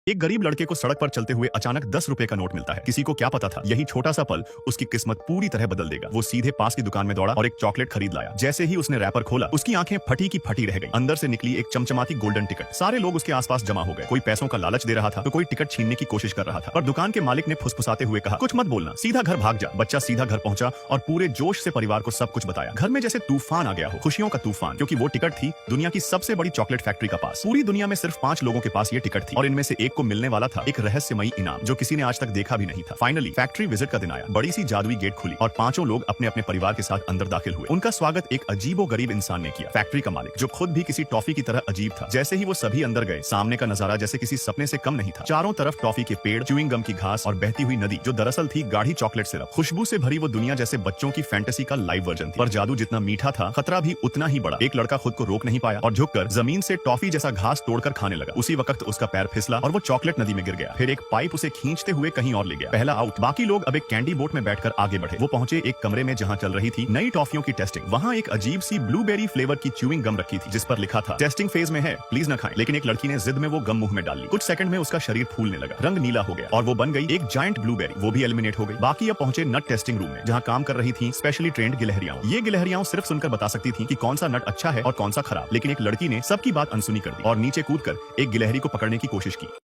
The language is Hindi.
एक गरीब लड़के को सड़क पर चलते हुए अचानक 10 रुपए का नोट मिलता है। किसी को क्या पता था यही छोटा सा पल उसकी किस्मत पूरी तरह बदल देगा। वो सीधे पास की दुकान में दौड़ा और एक चॉकलेट खरीद लाया। जैसे ही उसने रैपर खोला उसकी आंखें फटी की फटी रह गई। अंदर से निकली एक चमचमाती गोल्डन टिकट। सारे लोग उसके आसपास जमा हो गए। कोई पैसों का लालच दे रहा था तो कोई टिकट छीनने की कोशिश कर रहा था। पर दुकान के मालिक ने फुसफुसाते हुए कहा, कुछ मत बोलना, सीधा घर भाग जा। बच्चा सीधा घर पहुंचा और पूरे जोश से परिवार को सब कुछ बताया। घर में जैसे तूफान आ गया हो, खुशियों का तूफान, क्योंकि वो टिकट थी दुनिया की सबसे बड़ी चॉकलेट फैक्ट्री का पास। पूरी दुनिया में सिर्फ 5 लोगों के पास ये टिकट थी और इनमें से एक को मिलने वाला था एक रहस्यमयी इनाम जो किसी ने आज तक देखा भी नहीं था। फाइनली फैक्ट्री विजिट का दिन आया। बड़ी सी जादुई गेट खुली और 5 लोग अपने अपने परिवार के साथ अंदर दाखिल हुए। उनका स्वागत एक अजीबोगरीब इंसान ने किया, फैक्ट्री का मालिक, जो खुद भी किसी टॉफी की तरह अजीब था। जैसे ही वो सभी अंदर गए, सामने का नजारा जैसे किसी सपने से कम नहीं था। चारों तरफ टॉफी के पेड़, च्यूइंग गम की घास और बहती हुई नदी जो दरअसल थी गाढ़ी चॉकलेट सिरप। खुशबू से भरी वो दुनिया जैसे बच्चों की फैंटेसी का लाइव वर्जन थी। पर जादू जितना मीठा था, खतरा भी उतना ही बड़ा। एक लड़का खुद को रोक नहीं पाया और झुककर जमीन से टॉफी जैसा घास तोड़कर खाने लगा। उसी वक्त उसका पैर फिसला और वो चॉकलेट नदी में गिर गया। फिर एक पाइप उसे खींचते हुए कहीं और ले गया। पहला आउट। बाकी लोग अब एक कैंडी बोट में बैठकर आगे बढ़े। वो पहुंचे एक कमरे में जहां चल रही थी नई टॉफियों की टेस्टिंग। वहां एक अजीब सी ब्लूबेरी फ्लेवर की च्यूइंग गम रखी थी जिस पर लिखा था टेस्टिंग फेज में है, प्लीज न खाएं। लेकिन एक लड़की ने जिद में वो गम मुंह में डाल ली। कुछ सेकंड में उसका शरीर फूलने लगा, रंग नीला हो गया और वो बन गई एक जायंट ब्लूबेरी। वो भी एलिमिनेट हो गई। बाकी अब पहुंचे नट टेस्टिंग रूम में जहां काम कर रही थी स्पेशली ट्रेंड गिलहरियां। ये गिलहरियां सिर्फ सुनकर बता सकती थी कि कौन सा नट अच्छा है और कौन सा खराब। लेकिन एक लड़की ने सबकी बात अनसुनी कर दी और नीचे कूदकर एक गिलहरी को पकड़ने की कोशिश की।